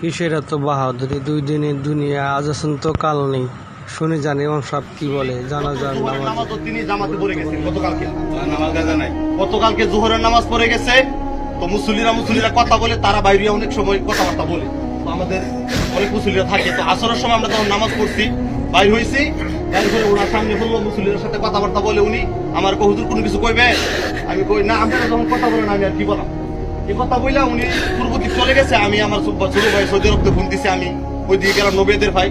কিসের এত বাহাদুরি? 2 দিনের দুনিয়া, আজ আছেন তো কাল নেই। শুনে জানি ইমাম সাহেব কি বলে, জানাজার নামাজ তিনি জামাতে পড়ে গেছেন গতকালকে জোহরের নামাজ পড়ে গেছে। তো মুসল্লিরা কথা বলে, তারা বাইরে অনেক সময় কথাবার্তা বলে। তো আমাদের অনেক মুসল্লিরা থাকে। তো আসরের সময় আমরা যখন নামাজ পড়ছি, বাইর হয়েছি, তারপরে ওনার সামনে বললো, মুসল্লিদের সাথে কথাবার্তা বলে উনি আমার হুজুর কোনো কিছু কইবে? আমি কই না, আপনারা যখন কথা বলেন আমি আর কি বললাম। এই কথা বললাম, উনি পূর্ব দিক চলে গেছে। আমি আমার ছোট ভাই সৌদি আরবতে ফোন দিছি, আমি ওই দিকে গেলাম নবীদের ভাই।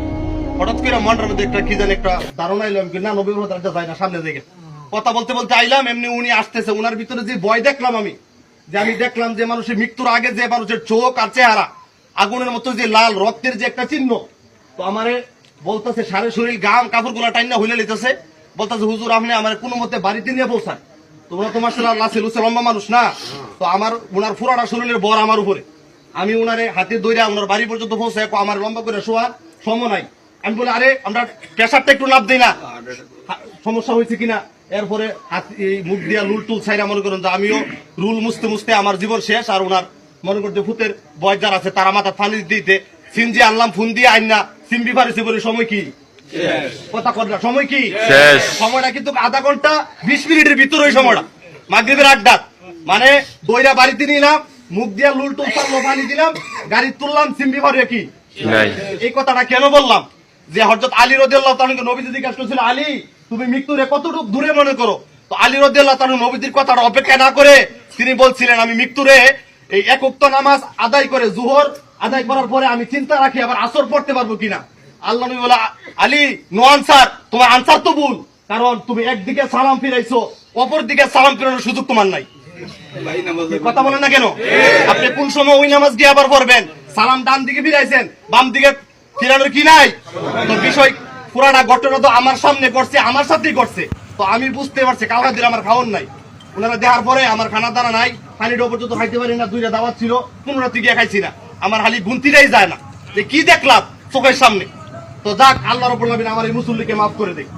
হঠাৎ করে মনটার মধ্যে একটা কি জানি একটা ধারণা এলো, আমি না নবী যায় না, সামনে দিকে কথা বলতে বলতে আইলাম। এমনি উনি আসতেছে, উনার ভিতরে যে ভয় দেখলাম আমি দেখলাম যে মানুষের মৃত্যুর আগে যে মানুষের চোখ আর চেহারা আগুনের মতো যে লাল রক্তের যে একটা চিহ্ন। তো আমারে বলতেছে, সারে শরীর গাম কাপড় গুলা টাইনা হইলে লিতেছে, বলতেছে হুজুর আপনি আমার কোনো মতে বাড়িতে নিয়ে পৌঁছান। তোমরা তোমার লম্বা মানুষ না, তো আমার উনার পুরাটা শরীরের বর আমার উপরে। আমি উনারে হাতে দইরা উনার বাড়ি পর্যন্ত পৌঁছে, আমার লম্বা করে শোয়ার সময় নাই। আমি বলি, আরে আমরা প্রেশারটা একটু নাপ দিই না, সমস্যা হয়েছে কিনা। এরপরে মুখ দিয়া লুল টুল ছাইরা মনে করেন যে আমিও রুল মুছতে মুছতে আমার জীবন শেষ। আর ওনার মনে করতে ভূতের বয়স যারা আছে তারা মাথা পানি দিতে সিনজি আনলাম, ফোন দিয়ে আইন না সিম্বি ফারিছি বলে সময় কি কথা কর না, সময় কি সময়টা কিন্তু আধা ঘন্টা 20 মিনিটের ভিতরে ওই সময়টা মাগরিবের আড্ডা। মানে দইরা বাড়িতে নিলাম, মুখ দিয়া লুল টুল পানি দিলাম, গাড়ি তুললাম, সিম্বি ফারিয়া কি। এই কথাটা কেন বললাম? যে হযরত আলী রাদিয়াল্লাহু তাআলাকে নবীজি জিজ্ঞাসা করেছিল, আলী তুমি মৃত্যুরে কতটুকু দূরে মনে করো? তো আলী রাদিয়াল্লাহু তাআলা নবীজির কথাটা অপেক্ষা না করে তিনি বলছিলেন, আমি মৃত্যুরে এই এক ওয়াক্ত নামাজ আদায় করে জোহর আদায় করার পরে আমি চিন্তা রাখি আবার আসর পড়তে পারবো কিনা। আল্লাহ নবী বলে, আলী নো আনসার, তোমার আনসার তো ভুল, কারণ তুমি একদিকে সালাম ফিরাইছো, অপর দিকে সালাম ফিরানোর সুযোগ তোমার নাই। কথা বলেন না কেন? আপনি কোন সময় ওই নামাজ গিয়ে আবার পড়বেন? সালাম ডান দিকে ফিরাইছেন, বাম দিকে ফিরানোর কি নাই? তো বিষয় পুরাটা ঘটনা তো আমার সামনে করছে, আমার সাথেই করছে। তো আমি বুঝতে পারছি কাউকে দিলে আমার খাওয়ান নাই। ওনারা দেওয়ার পরে আমার খানা দানা নাই, পানিটা পর্যন্ত খাইতে পারি না, 2টা দাওয়াত ছিল, 15 রাতে গিয়ে খাইছি না। আমার হালি গুনতিটাই যায় না যে কি দেখলাম চোখের সামনে। তো যাক, আল্লাহ রাব্বুল আলামিন আমার এই মুসল্লিকে মাফ করে দেয়।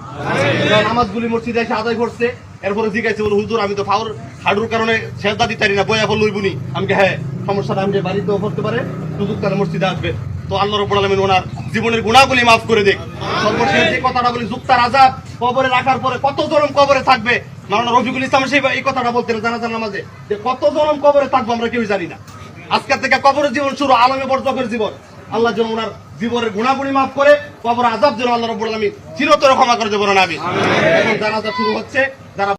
নামাজগুলি মসজিদে এসে আদায় করছে। এরপরে জিজ্ঞাসা বলে, হুজুর আমি তো ফাউর হাডুর কারণে সেজদা দিতে পারি না, বইয়া ফল লইবুনি। আমি হ্যাঁ, সমস্যাটা আমি বাড়িতেও করতে পারে, সুযোগ তারা মসজিদে আসবে। তো আল্লাহ রাব্বুল আলামিন ওনার জীবনের গুনাহগুলি মাফ করে দেয়। সর্বশেষ যে কথাটা বলি, যুক্তার আযাব কবরে রাখার পরে কত জনম কবরে থাকবে, মাওলানা রফিকুল ইসলাম সেই এই কথাটা বলতেন জানাজার নামাজে, যে কত জনম কবরে থাকবো আমরা কেউ জানি না। আজকের থেকে কবরের জীবন শুরু, আলমে বরজখের জীবন। আল্লাহ যেন ওনার জীবনের গুনাহগুলি মাফ করে, কবর আযাব যেন আল্লাহ রাব্বুল আলামিন চিরতরে ক্ষমা করে দেবেন। আমি এখন জানাজা শুরু হচ্ছে। যারা